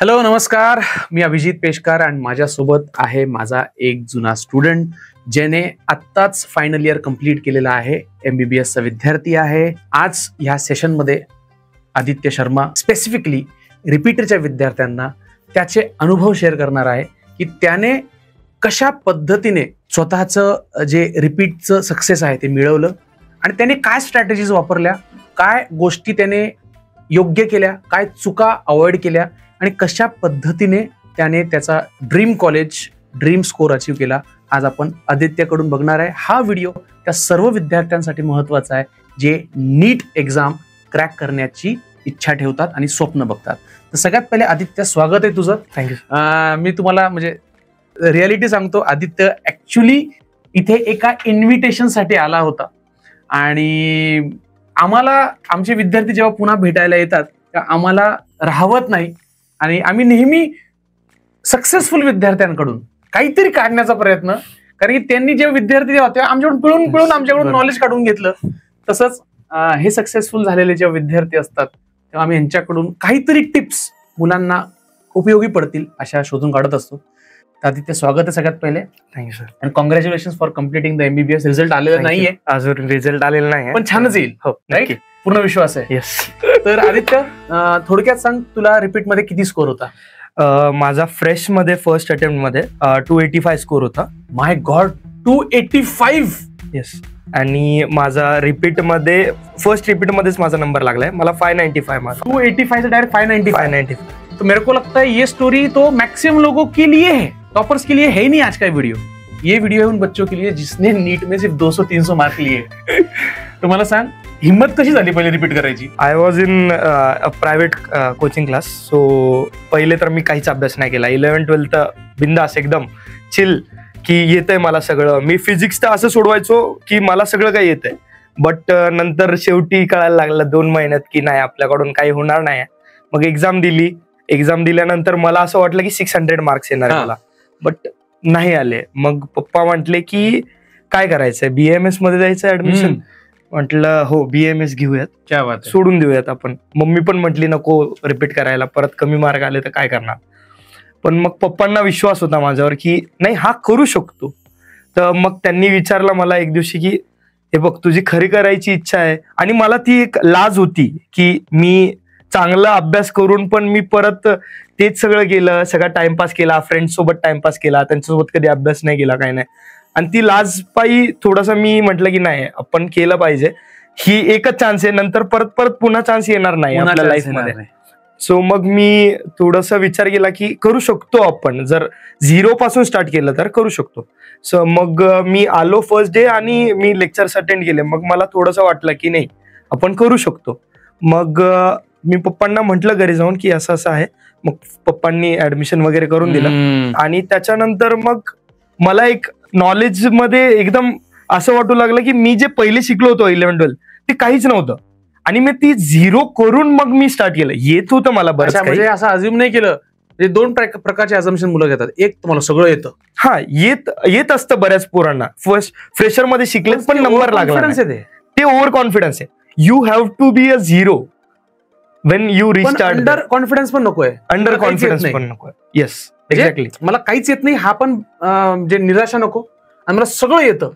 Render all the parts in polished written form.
Hello नमस्कार, मी अभिजित पेशकार आणि माझ्यासोबत आहे माझा एक जुना स्टुडंट ज्याने आत्ताच फायनल इयर कंप्लीट केलेला आहे, MBBS चा विद्यार्थी आहे. आज ह्या सेशनमध्ये आदित्य शर्मा स्पेसिफिकली रिपीटरच्या विद्यार्थ्यांना त्याचे अनुभव शेअर करणार आहे की त्याने कशा पद्धतीने स्वतःचं जे रिपीटचं सक्सेस आहे ते मिळवलं आणि त्याने काय स्ट्रॅटेजीज वापरल्या, काय गोष्टी त्याने योग्य केल्या, काय चुका अवॉइड केल्या आणि कशा पद्धतीने त्याने त्याचा dream college dream score achieve केला. आज आपण आदित्यकडून बघणार आहे. हा व्हिडिओ त्या सर्व विद्यार्थ्यांसाठी महत्वाचा आहे जे नीट एक्झाम क्रॅक करण्याची इच्छा ठेवतात आणि स्वप्न बघतात. तर सगळ्यात पहिले आदित्य, स्वागत आहे तुझं. थँक्यू. मी तुम्हाला म्हणजे रियालिटी सांगतो, आदित्य ऍक्च्युली इथे एका इन्व्हिटेशन साठी आला होता आणि आम्हाला आमचे विद्यार्थी जेव्हा पुन्हा भेटायला येतात तेव्हा आम्हाला राहवत नाही आणि आम्ही नेहमी सक्सेसफुल विद्यार्थ्यांकडून काहीतरी काढण्याचा प्रयत्न, कारण की त्यांनी जे विद्यार्थी होते आमच्याकडून पिळून आमच्याकडून नॉलेज काढून घेतलं. तसंच हे सक्सेसफुल झालेले जेव्हा विद्यार्थी असतात तेव्हा आम्ही यांच्याकडून काहीतरी टिप्स मुलांना उपयोगी पडतील अशा शोधून काढत असतो. आदित्य, स्वागत आहे सगळ्यात पहिले. Thank you sir. आणि congratulation for completing the MBBS. Result आलेला नाहीये अजून, रिझल्ट आलेला नाही, पण छानच येईल. हो, राईट, पूर्ण विश्वास आहे. येस. तर आदित्य, थोडक्यात सांग, तुला रिपीट मध्ये किती स्कोर होता? माझा फ्रेश मध्ये फर्स्ट अटेम्प्ट मध्ये 285 स्कोर होता. माय गॉड, 285. येस. आणि माझा रिपीट मध्ये फर्स्ट रिपीट मध्येच माझा नंबर लागलाय. मला 595 मार्क्स. 285 से डायरेक्ट 595. 595. तो मेरे को लगता है ये स्टोरी तो मैक्सिमम लोगों के लिए है, टॉपर्स के लिए है ही नहीं आज का वीडियो. ये वीडियो है उन बच्चों के लिए जिसने नीट में सिर्फ 200-300 मार्क लिए. तो मला सांग, हिम्मत कशी झाली पहिले रिपीट करायची? I was in private coaching class. So पहिले तर मी काहीच अभ्यास नाही केला. 11-12 बिंदास एकदम चिल की येतंय मला सगळं. मी फिजिक्स तर असं सोडवायचो की मला सगळं काही येतंय. बट नंतर शेवटी कळायला लागलं 2 महिन्यात की नाही, आपल्याकडून काही होणार नाही. मग एक्झाम दिली. एक्झाम दिल्यानंतर मला असं वाटलं की 600 मार्क्स येणार मला, बट नाही आले. मग पप्पा म्हटले की काय करायचंय, BAMS मध्ये जायचं ऍडमिशन. म्हटलं हो, BAMS घेऊयात, क्या बात आहे, सोडून देऊयात आपण. मम्मी पण म्हटली नको रिपीट करायला, परत कमी मार्क आले तर काय करणार. पण मग पप्पांना विश्वास होता माझ्यावर की नाही, हा करू शकतो. तर मग त्यांनी विचारलं मला एक दिवशी की हे बघ, तुझी खरी करायची इच्छा आहे. आणि मला ती एक लाज होती की मी चांगला अभ्यास करून पण मी परत तेच सगळं केलं, सगळा टाइमपास केला, फ्रेंड्स सोबत टाइमपास केला, त्यांच्यासोबत कधी अभ्यास नाही केला, काही नाही. आणि ती लाज पायी थोडंसं मी म्हटलं की नाही, आपण केलं पाहिजे. ही एकच चान्स आहे, नंतर परत पुन्हा चान्स येणार नाही आपल्या लाईफ मध्ये. सो मग मी थोडासा विचार केला की करू शकतो आपण, जर 0 पासून स्टार्ट केलं तर करू शकतो. सो मग मी आलो फर्स्ट डे आणि मी लेक्चर्स अटेंड केले. मग मला थोडंसं वाटलं की नाही, आपण करू शकतो. मग मी पप्पांना म्हटलं घरी जाऊन की असं असं आहे. मग पप्पांनी ऍडमिशन वगैरे करून दिलं. आणि त्याच्यानंतर मग मला एक नॉलेज मध्ये एकदम असं वाटू लागलं की मी जे पहिले शिकलो होतो 11-12 ते काहीच नव्हतं. आणि मी ती 0 करून मग मी स्टार्ट केलं. येत होतं मला बरं, म्हणजे असं अज्युम नाही केलं. 2 प्रकारचे अझम्पशन मुलं घेतात. एक, तुम्हाला सगळं येतं. हा, येत असतं बऱ्याच पोरांना. फर्स्ट फ्रेशर मध्ये शिकले पण नंबर लागला. ते ओव्हर कॉन्फिडन्स आहे. You have to be a 0 when you restart. Under confidence पण नकोय. अंडर कॉन्फिडन्स पण नकोय. Yes, exactly. मला काहीच येत नाही हा पण जे निराशा नको, आणि मला सगळं येतं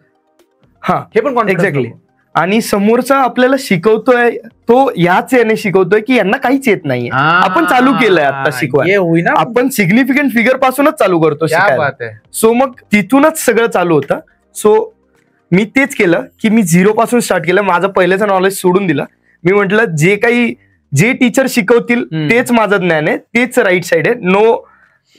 हा, हे पण एक्झॅक्टली. आणि समोरचा आपल्याला शिकवतोय तो याच याने शिकवतोय की यांना काहीच येत नाही, आपण चालू केलंय आता शिकवायला. आपण सिग्निफिकंट फिगर पासूनच चालू करतो शिकायला. सो मग तिथूनच सगळं चालू होतं. सो मी तेच केलं की मी 0 पासून स्टार्ट केलं. माझं पहिल्याचं नॉलेज सोडून दिलं. मी म्हटलं जे टीचर शिकवतील तेच माझं ज्ञान आहे, तेच राईट साईड आहे.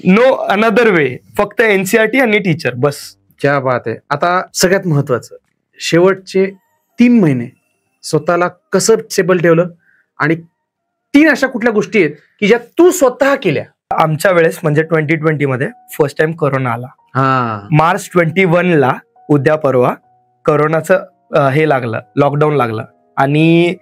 No another way. फक्त NCERT आणि टीचर, बस. क्या बात आहे. आता सगळ्यात महत्वाचं, शेवटचे 3 महिने स्वतःला कसं स्टेबल ठेवलं आणि 3 अशा कुठल्या गोष्टी आहेत की ज्या तू स्वतः केल्या? आमच्या वेळेस म्हणजे 2020 मध्ये फर्स्ट टाइम कोरोना आला. मार्च 21 उद्या परवा कोरोनाचं हे लागलं, लॉकडाऊन लागलं. आणि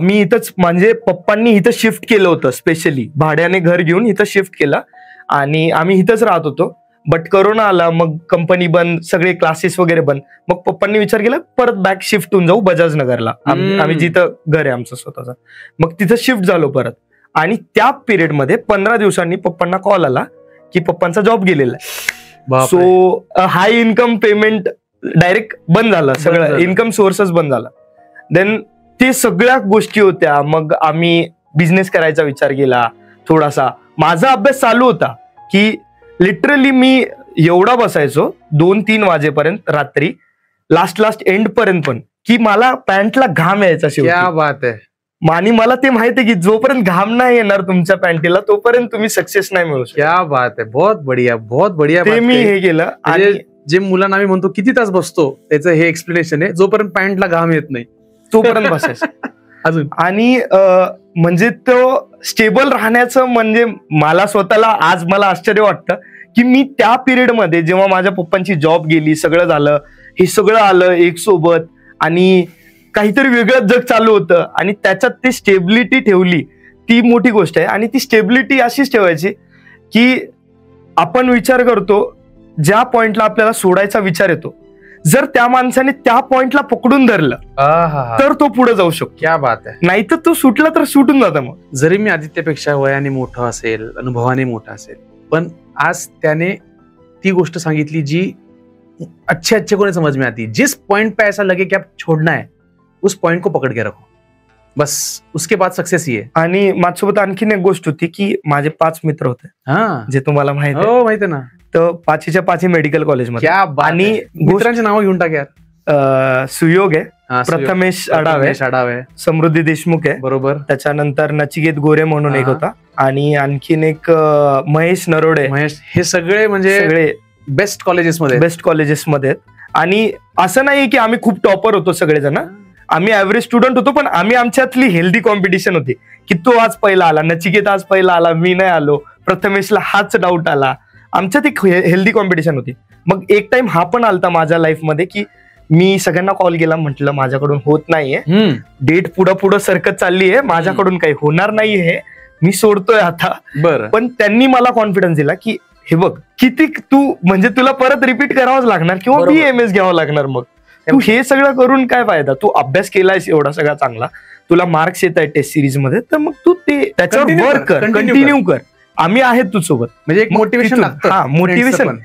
मी इथंच, म्हणजे पप्पांनी इथं शिफ्ट केलं होतं, स्पेशली भाड्याने घर घेऊन इथं शिफ्ट केलं आणि आम्ही इथंच राहत होतो. बट कोरोना आला, मग कंपनी बंद, सगळे क्लासेस वगैरे बंद. मग पप्पांनी विचार केला परत बॅक शिफ्ट होऊन जाऊ बजाजनगरला. आम्ही जिथं घर आहे आमचं स्वतःचं. मग तिथं शिफ्ट झालो परत. आणि त्या पिरियडमध्ये 15 दिवसांनी पप्पांना कॉल आला की पप्पांचा जॉब गेलेला आहे. सो हाय इन्कम पेमेंट डायरेक्ट बंद झालं, सगळं इन्कम सोर्सच बंद झाला. देन ते सगळ्या गोष्टी होत्या. मग आम्ही बिझनेस करायचा विचार केला थोडासा. माझा अभ्यास चालू होता की लिटरली मी एवढा बसायचो 2-3 वाजेपर्यंत रात्री, लास्ट एंड पर्यंत पण, की मला पॅन्टला घाम यायचा. क्या बात आहे. आणि मला ते माहिती आहे की जोपर्यंत घाम नाही येणार तुमच्या पॅन्टीला तोपर्यंत तुम्ही सक्सेस नाही मिळू शकत. क्या बात आहे. बहुत बढिया, बहुत बढिया. ते मी हे केलं. आणि जे मुलांना आम्ही म्हणतो किती तास बसतो, त्याचं हे एक्सप्लेनेशन आहे. जोपर्यंत पॅन्टला घाम येत नाही तोपर्यंत बसायचं. अजून आणि म्हणजे तो स्टेबल राहण्याचं म्हणजे मला स्वतःला आज मला आश्चर्य वाटतं की मी त्या पिरियडमध्ये जेव्हा माझ्या पप्पांची जॉब गेली, सगळं झालं, हे सगळं आलं एक सोबत आणि काहीतरी वेगळं जग चालू होतं आणि त्याच्यात ती स्टेबिलिटी ठेवली, ती मोठी गोष्ट आहे. आणि ती स्टेबिलिटी अशीच ठेवायची की आपण विचार करतो ज्या पॉइंटला आपल्याला सोडायचा विचार येतो, जर त्या माणसाने त्या पॉइंटला पकडून धरलं तर तो पुढे जाऊ शकतो. क्या बात आहे. नाही तर तो सुटला तर सुटून जातं. मग जरी मी आदित्यपेक्षा वयाने मोठा असेल, अनुभवाने मोठा असेल, पण आज त्याने ती गोष्ट सांगितली जी अच्छे को नहीं समझ में आती. जिस पॉइंट पे ऐसा लगे कि आप छोड़ना है, उस पॉइंट को पकड़ के रखो, बस उसके बाद सक्सेस ही है. आणि माझ्यासोबत आणखीन एक गोष्ट होती की माझे 5 मित्र होते. जे तुम्हाला माहिती आहे. माहिती आहे ना. तर 5च्या 5 मेडिकल कॉलेजमध्ये. आणि मित्रांची नावं घेऊन टाक यार. सुयोग आहे, प्रथमेश अडावे, समृद्धी देशमुख आहे, बरोबर. त्याच्यानंतर नचिकेत गोरे म्हणून एक होता, आणि आणखीन एक महेश नरोडे. हे सगळे म्हणजे सगळे बेस्ट कॉलेजेसमध्ये. आणि असं नाही की आम्ही खूप टॉपर होतो सगळेजण, आम्ही ऍव्हरेज स्टुडंट होतो, पण आम्ही आमच्यातली हेल्दी कॉम्पिटिशन होती की तो आज पहिला आला, नचिकेत आज पहिला आला, मी नाही आलो, प्रथमेशला हाच डाऊट आला. आमच्यात एक हेल्दी कॉम्पिटिशन होती. मग एक टाइम हा पण आलता माझ्या लाईफमध्ये की मी सगळ्यांना कॉल केला, म्हटलं माझ्याकडून होत नाहीये, डेट पुढं सरकत चालली आहे, माझ्याकडून काही होणार नाहीये, मी सोडतोय आता. बरं. पण त्यांनी मला कॉन्फिडन्स दिला की हे बघ किती तू म्हणजे तुला परत रिपीट करावंच लागणार किंवा BMS घ्यावं लागणार, मग तू हे सगळं करून काय फायदा, तू अभ्यास केलायस एवढा सगळा चांगला, तुला मार्क्स येत आहे टेस्ट सिरीज मध्ये, तर मग तू ते त्याच्यावर वर्क कर, कंटिन्यू कर, आम्ही आहेत तू सोबत. म्हणजे एक मोटिवेशन लागतं. हा, मोटिवेशन.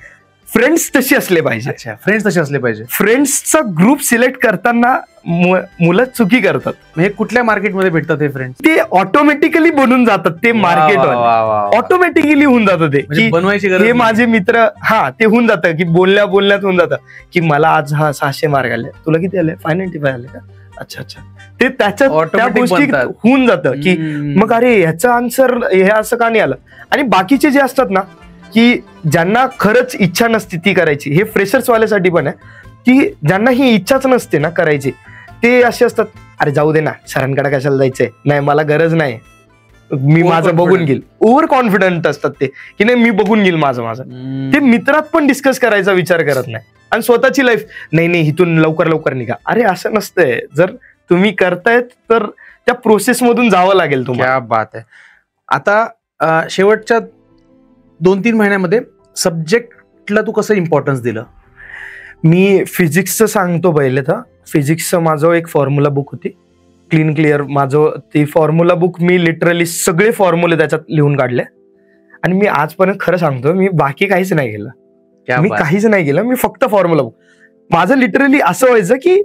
फ्रेंड्स तशी असले पाहिजे. फ्रेंड्सचा ग्रुप सिलेक्ट करताना मुलं चुकी करतात. म्हणजे कुठल्या मार्केटमध्ये भेटतात हे फ्रेंड्स? ते ऑटोमॅटिकली बनून जातात, ते मार्केट ऑटोमॅटिकली होऊन जातं ते की बनवायची हे माझे मित्र. हा, ते होऊन जातं की बोलण्यात होऊन जातं की मला आज 600 मार्क आले, तुला किती आले? 595 आले का? अच्छा. ते त्याच्यात त्या गोष्टी होऊन जातं की मग अरे ह्याचं आन्सर हे असं का नाही आलं. आणि बाकीचे जे असतात ना की ज्यांना खरंच इच्छा नसते ती करायची, हे फ्रेशर्स वाल्यासाठी पण आहे की ज्यांना ही इच्छाच नसते ना करायची, ते असे असतात, अरे जाऊ दे ना, सरांकडे कशाला जायचंय, नाही मला गरज नाही, मी माझं बघून घेईल. ओव्हर कॉन्फिडंट असतात ते की नाही मी बघून घेईल माझं. ते मित्रात पण डिस्कस करायचा विचार करत नाही आणि स्वतःची लाईफ नाही इथून लवकर निघा. अरे असं नसतंय. जर तुम्ही करतायत तर त्या प्रोसेस मधून जावं लागेल तुम्हाला. क्या बात आहे. आता शेवटच्या 2-3 महिन्यामध्ये सब्जेक्टला तू कसं इम्पॉर्टन्स दिलं? मी फिजिक्सचं सांगतो पहिले तर. फिजिक्सचं माझं एक फॉर्म्युला बुक होती, क्लीन क्लिअर. माझं ती फॉर्म्युला बुक मी लिटरली सगळे फॉर्म्युले त्याच्यात लिहून काढले. आणि मी आजपर्यंत खरं सांगतो, मी बाकी काहीच नाही केलं. मी काहीच नाही केलं, मी फक्त फॉर्म्युला बुक. माझं लिटरली असं व्हायचं की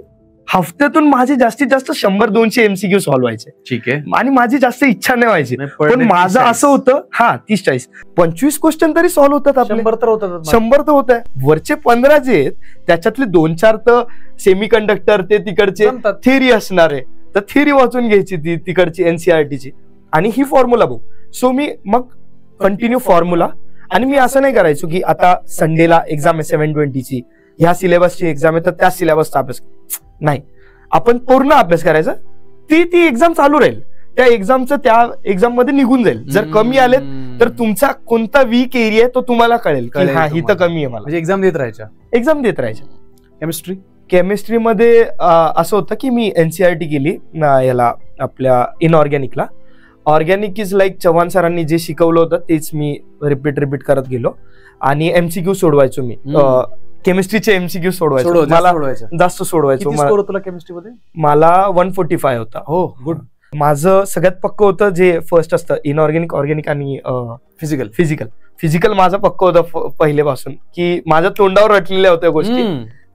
हफ्त्यातून माझे जास्तीत जास्त 100-200 MCQ सॉल्व्ह व्हायचे. ठीक आहे. आणि माझी जास्त इच्छा नाही व्हायची, पण माझं असं होतं 30-40 25 क्वेश्चन तरी सॉल्व्ह होतात. 100 तर होत आहे. वरचे 15 जे आहेत त्याच्यातले 2-4 तर सेमी कंडक्टर ते तिकडचे थिअरी असणार आहे, तर थिअरी वाचून घ्यायची ती तिकडची NCERTची, आणि ही फॉर्म्युला बुक. सो मी मग कंटिन्यू फॉर्म्युला. आणि मी असं नाही करायचो की आता संडेला एक्झाम आहे 720ची, ह्या सिलेबसची एक्झाम आहे तर त्या सिलेबसचा अभ्यास नाही, आपण पूर्ण अभ्यास करायचा. ती एक्झाम चालू राहील, त्या एक्झामचं त्या एक्झाम मध्ये निघून जाईल. जर कमी आले तर तुमचा कोणता वीक एरिया आहे तो तुम्हाला कळेल की हा ही तर कमी आहे मला. म्हणजे एक्झाम देत राहायच्या. केमिस्ट्रीमध्ये असं होतं की मी NCERT केली याला आपल्या इनऑर्गॅनिकला. ऑर्गॅनिक इज लाईक चव्हाण सरांनी जे शिकवलं होतं तेच मी रिपीट करत गेलो. आणि MCQ सोडवायचो मी. केमिस्ट्रीचे MCQ सोडवायचो, मला जास्त सोडवायचो. तुला केमिस्ट्रीमध्ये? मला 145 होता. हो, गुड. माझं सगळ्यात पक्क होतं जे फर्स्ट असतं इनऑर्गॅनिक, ऑर्गॅनिक आणि फिजिकल माझं पक्क होतं पहिलेपासून, की माझ्या तोंडावर रटलेल्या होत्या गोष्टी.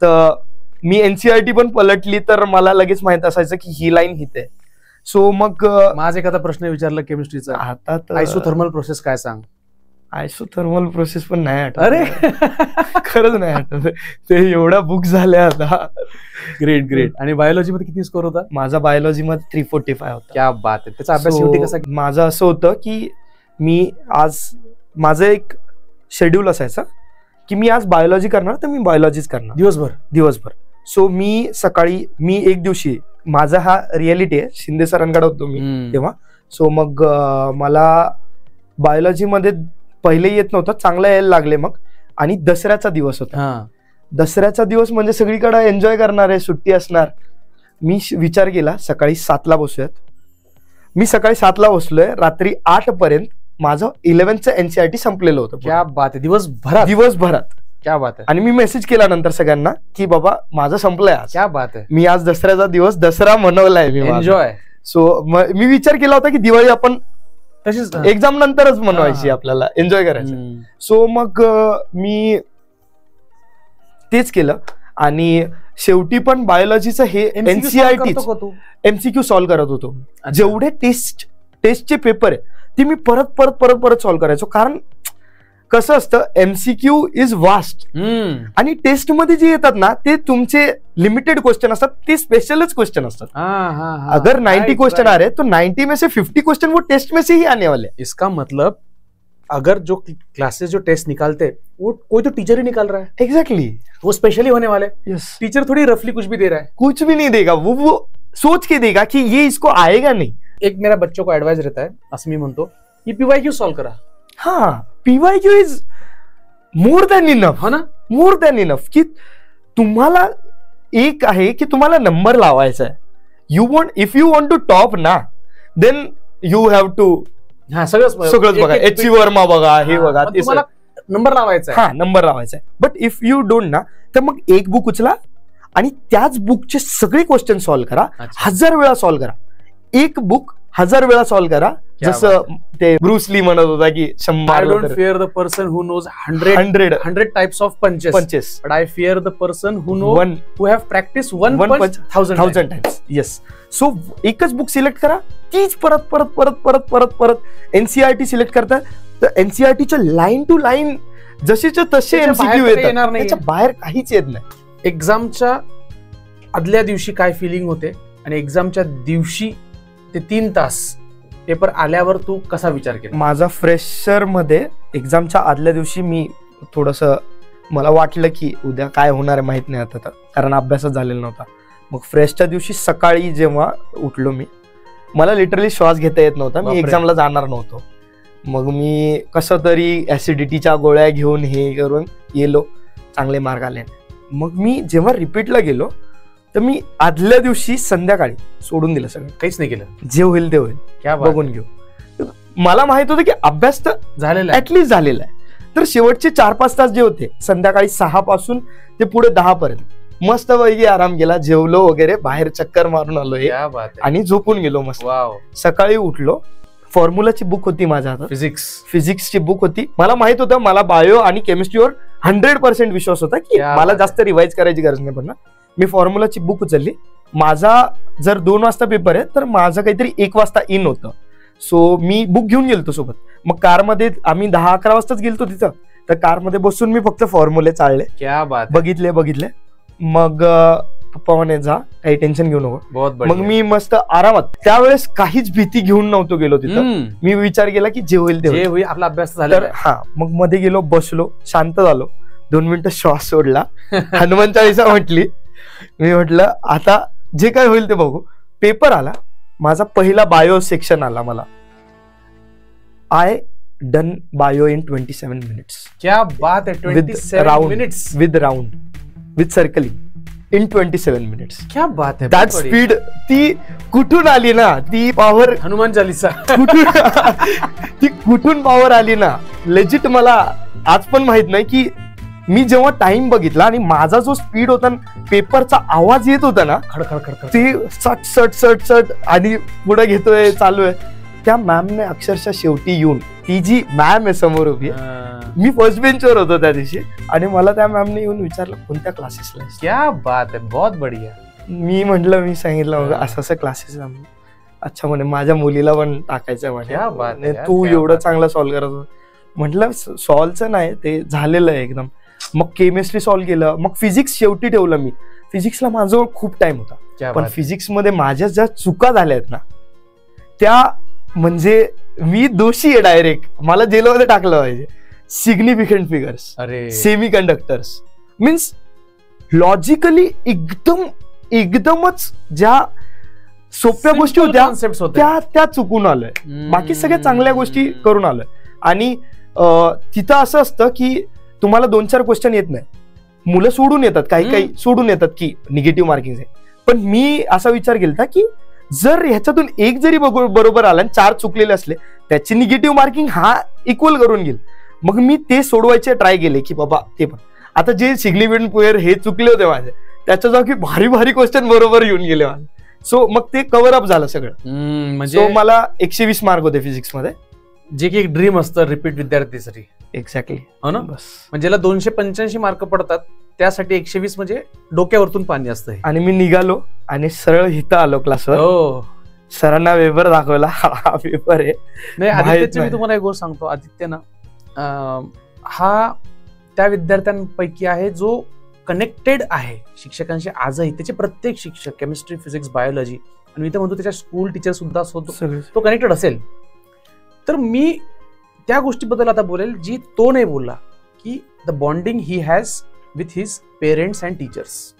तर मी एनसीईआरटी पण पलटली तर मला लगेच माहित असायचं की ही लाईन हित आहे. सो मग माझा एखादा प्रश्न विचारला केमिस्ट्रीचा, आता आयसोथर्मल प्रोसेस काय सांग? आयसोथर्मल प्रोसेस पण नाही आठवत. अरे खरंच नाही आठवत, ते एवढ्या बुक झाल्या आता. ग्रेट. आणि बायोलॉजी मध्ये किती स्कोर होता? माझा बायोलॉजी मध्ये 345 होता. क्या बात आहे. त्याचा अभ्यास शेवटी कसा? माझं असं होतं की मी आज माझं एक शेड्यूल असायचं की मी आज बायोलॉजी करणार तर मी बायोलॉजीच करणार दिवसभर. सो मी सकाळी एक दिवशी माझा हा रियालिटी आहे, शिंदे सरांकडे होतो मी तेव्हा. सो मग मला बायोलॉजी मध्ये पहिले येत नव्हतं, चांगलं यायला लागले मग. आणि दसऱ्याचा दिवस होता. दसऱ्याचा दिवस म्हणजे सगळीकडे एन्जॉय करणार आहे, सुट्टी असणार. मी विचार केला सकाळी 7ला बसूयात. मी सकाळी 7ला बसलोय, रात्री 8 पर्यंत माझं 11th एनसीईआरटी संपलेलं होतं. क्या बात आहे. दिवसभरात. क्या बात आहे. आणि मी मेसेज केला नंतर सगळ्यांना की बाबा माझं संपलंय आज. क्या बात आहे. मी आज दसऱ्याचा दिवस दसरा मनवलाय मी, एन्जॉय. सो मी विचार केला होता की दिवाळी आपण तशीच एक्झाम नंतरच मनवायची, आपल्याला एन्जॉय करायचं. सो मग मी तेच केलं. आणि शेवटी पण बायोलॉजीचं हे एनसीईआरटी एमसीक्यू सॉल्व्ह करत होतो. जेवढे टेस्टचे पेपर आहे ते मी परत सॉल्व्ह करायचो. कारण कसं असतं, एमसीक्यू इज वास्ट आणि टेस्ट मध्ये जे येतात ना ते तुमचे लिमिटेड क्वेश्चन असतात, ते स्पेशलच क्वेश्चन असतात. अगर 90 क्वेश्चन आ रहे तो 90 में से 50 क्वेश्चन वो टेस्ट में से ही आने वाले. इसका मतलब अगर जो क्लासेस जो टेस्ट निकालते वो कोई तो टीचर ही निकाल रहा है. एग्जैक्टली. वो स्पेशली होने वाले. टीचर थोड़ी रफली कुछ भी दे रहा है, कुछ भी नहीं देगा. वो सोच के देगा कि ये इसको आएगा नहीं. एक मेरा बच्चों को एडवाइस रहता है, असं मी म्हणतो की पीवायक्यू सॉल्व करा. हाँ, PYQ is more than enough. हो ना, मोर दॅन इनफ. की तुम्हाला एक आहे की तुम्हाला नंबर लावायचा आहे. If you want to top ना, देन यू हॅव टू सगळंच बघा, एच वर्मा बघा, हे बघा, नंबर लावायचा आहे. हा, नंबर लावायचा आहे. बट इफ यू डोंट ना, तर मग एक बुक उचला आणि त्याच बुकचे सगळे क्वेश्चन सॉल्व्ह करा. 1000 वेळा सॉल्व्ह करा. एक बुक 1000 वेळा सॉल्व्ह करा. जसं ते ब्रूस ली म्हणत होता की 100. I don't fear the person who knows 100 types of punches. But I fear the person who have practiced one punch 1000 times. Yes. So एकच बुक सिलेक्ट करा, तीच परत एनसीईआरटी सिलेक्ट करता. तर एनसीईआरटीच्या लाईन टू लाईन जशीच्या तसे एमसीक्यू येतात, त्याच्या बाहेर काहीच येत नाही. एक्झामच्या आदल्या दिवशी काय फिलिंग होते आणि एक्झामच्या दिवशी ते 3 तास पेपर आल्यावर तू कसा विचार केला? माझा फ्रेशर मध्ये एक्झामच्या आदल्या दिवशी मी थोडंसं मला वाटलं की उद्या काय होणार आहे माहित नाही आता, कारण अभ्यासच झालेला नव्हता. मग फ्रेशच्या दिवशी सकाळी जेव्हा उठलो मला लिटरली श्वास घेता येत नव्हता. मी एक्झामला जाणार नव्हतो. मग मी कसं तरी ऍसिडिटीच्या गोळ्या घेऊन हे करून गेलो, चांगले मार्क आले. मग मी जेव्हा रिपीटला गेलो तर मी आदल्या दिवशी संध्याकाळी सोडून दिलं, सगळं काहीच नाही केलं. जे होईल ते होईल, बघून घेऊ. मला माहित होतं की अभ्यास तर झालेला, ऍटलीस्ट झालेला आहे. तर शेवटचे 4-5 तास जे होते संध्याकाळी 6 पासून ते पुढे 10 पर्यंत मस्त पैकी आराम केला, जेवलो वगैरे, बाहेर चक्कर मारून आलो आणि झोपून गेलो मस्त. सकाळी उठलो, फॉर्म्युलाची बुक होती माझ्या हातात, फिजिक्सची बुक होती. मला माहित होतं मला बायो आणि केमिस्ट्रीवर 100% विश्वास होता की मला जास्त रिवाइज करायची गरज नाही पडणार. मी फॉर्म्युलाची बुक उचलली. माझा जर 2 वाजता पेपर आहे तर माझं काहीतरी 1 वाजता इन होतं. सो मी बुक घेऊन गेलतो सोबत. मग कारमध्ये आम्ही 10-11 वाजताच गेलतो तिथं. तर कारमध्ये बसून मी फक्त फॉर्म्युले चालले, बघितले. मग पप्पा म्हणे जा, काही टेन्शन घेऊ नको. मग मी मस्त आरामात, त्यावेळेस काहीच भीती घेऊन नव्हतो गेलो तिथं. मी विचार केला की जे होईल ते होईल, आपला अभ्यास झाला. हा, मग मध्ये गेलो, बसलो, शांत झालो, 2 मिनिटं श्वास सोडला, हनुमान चालीसा म्हटली. मी म्हटलं आता जे काय होईल ते बघू. पेपर आला, माझा पहिला बायो सेक्शन आला. मला I done bio in 27 minutes. क्या बात है. 27 minutes with round, with circling in 27 minutes. क्या बात है. दॅट स्पीड ती कुठून आली ना, ती पॉवर, हनुमान चालीसा ती कुठून पॉवर आली ना, लेजिट मला आज पण माहित नाही की मी जेव्हा टाइम बघितला आणि माझा जो स्पीड होता, पेपरचा आवाज येत होता ना, खडखड खडखड ते सट सट सट सट आणि पुढे घेतोय चालू आहे, त्या मॅमने अक्षरशः शेवटी येऊन, ती जी मॅम आहे समोर उभी, मी फर्स्ट बेंचवर होतो त्या दिवशी, आणि मला त्या मॅमने येऊन विचारलं कोणत्या क्लासेसला. क्या बात आहे, बहुत बढिया. मी सांगितलं असं असं क्लासेस. अच्छा म्हणे माझ्या मुलीला पण टाकायचं म्हणे, तू एवढं चांगलं सॉल्व्ह करत. म्हटलं सॉल्व्हचं नाही, ते झालेलं आहे एकदम. मग केमिस्ट्री सॉल्व्ह केलं, मग फिजिक्स शेवटी ठेवलं मी. फिजिक्सला माझ्याजवळ खूप टाइम होता, पण फिजिक्स मध्ये माझ्या ज्या चुका झाल्या आहेत ना, त्या म्हणजे मी दोषी आहे डायरेक्ट, मला जेलमध्ये टाकलं पाहिजे. Significant figures, semi conductors, means logically एकदमच ज्या सोप्या गोष्टी होत्या त्या चुकून आलोय. बाकी सगळ्या चांगल्या गोष्टी करून आलोय. आणि तिथं असं असतं की तुम्हाला 2-4 क्वेश्चन येत नाही, मुलं सोडून येतात, काही सोडून येतात की निगेटिव्ह मार्किंग आहे. पण मी असा विचार केला की जर ह्याच्यातून एक जरी बरोबर आला आणि 4 चुकलेले असले, त्याची निगेटिव्ह मार्किंग हा इक्वल करून घेईल. मग मी ते सोडवायचे ट्राय केले की बाबा ते पण आता जे सिग्निफिकंट पेअर हे चुकले होते माझे, त्याच्या जागी भारी भारी क्वेश्चन बरोबर येऊन गेले माझे. सो मग ते कव्हर अप झालं सगळं. म्हणजे मला 120 मार्क होते फिजिक्स मध्ये, जे की एक ड्रीम असतं रिपीट विद्यार्थीसाठी. एक्झॅक्टली, हो ना. बस म्हणजे ज्याला 285 मार्क पडतात त्यासाठी 120 म्हणजे डोक्यावरतून पाणी असतं. आणि मी निघालो आणि सरळ इथं आलो क्लासवर. सरांना पेपर दाखवला, हा पेपर आहे. नाही आदित्यची मी तुम्हाला एक गोष्ट सांगतो. आदित्य ना हा त्या विद्यार्थ्यांपैकी आहे जो कनेक्टेड आहे शिक्षकांशी आजही. त्याचे प्रत्येक शिक्षक, केमिस्ट्री, फिजिक्स, बायोलॉजी, आणि मी तर म्हणतो त्याच्या स्कूल टीचर सुद्धा तो कनेक्टेड असेल. तर मी त्या गोष्टीबद्दल आता बोलेल जी तो नाही बोलला, की the bonding he has with his parents and teachers.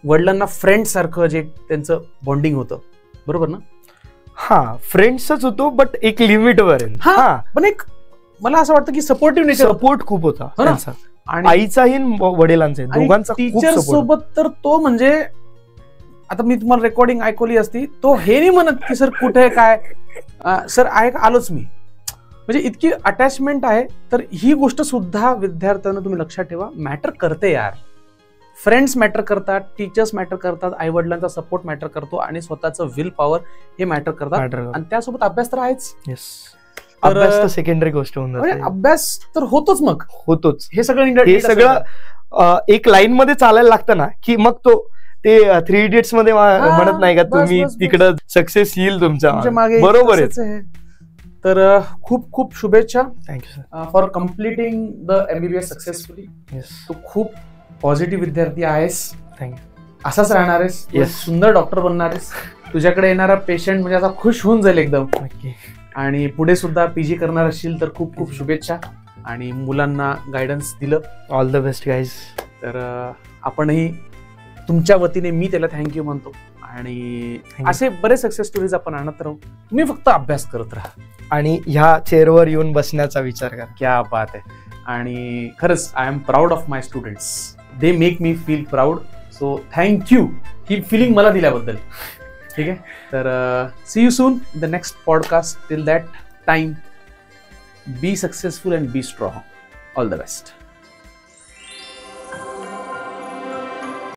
वडिलांना फ्रेंड सारखं जे त्यांचं बॉन्डिंग होतं, बरोबर ना. हा, फ्रेंड्सच होतो, बट एक लिमिटवर. हा, पण एक मला असं वाटतं की सपोर्टिव्ह नेचर, सपोर्ट खूप होता आणि आईचाही वडिलांचा दोघांचा. टीचर सोबत तर तो म्हणजे आता मी तुम्हाला रेकॉर्डिंग ऐकवली असती, तो हे नाही म्हणत की सर कुठे काय, सर आहे आलोच मी, म्हणजे इतकी अटॅचमेंट आहे. तर ही गोष्ट सुद्धा विद्यार्थ्यांना तुम्ही लक्षात ठेवा, मॅटर करते यार. फ्रेंड्स मॅटर करतात, टीचर्स मॅटर करतात, आई वडिलांचा सपोर्ट मॅटर करतो, आणि स्वतःचं विल पॉवर हे मॅटर करतात. आणि त्यासोबत अभ्यास तर आहेच. अभ्यास तर सेकंडरी गोष्ट होऊन जाते. अभ्यास तर होतोच, मग होतोच. हे सगळं एक लाईन मध्ये चालायला लागतं ना, की मग तो ते 3 इडियट्स मध्ये म्हणत नाही का, तुम्ही तिकडं सक्सेस येईल तुमच्या मागे. बरोबर आहे. तर खूप खूप शुभेच्छा. Thank you sir for completing the MBBS successfully. तू खूप पॉझिटिव्ह विद्यार्थी आहेस. थँक्यू. असाच राहणार आहेस, सुंदर डॉक्टर बनणार आहेस. तुझ्याकडे येणारा पेशंट म्हणजे आता खुश होऊन जाईल एकदम. आणि पुढे सुद्धा PG करणार असशील तर खूप खूप शुभेच्छा. आणि मुलांना गायडन्स दिलं. All the best guys. तर आपणही तुमच्या वतीने मी त्याला थँक्यू म्हणतो. आणि असे बरेच सक्सेस स्टोरीज आपण आणत राहू. तुम्ही फक्त अभ्यास करत राहा आणि ह्या चेअरवर येऊन बसण्याचा विचार करा. क्या बात आहे. आणि खरंच I am proud of my students. They make me feel proud. So thank you ही फिलिंग मला दिल्याबद्दल. ठीक आहे. तर see you soon the next podcast. Till that time be successful and be strong. All the best.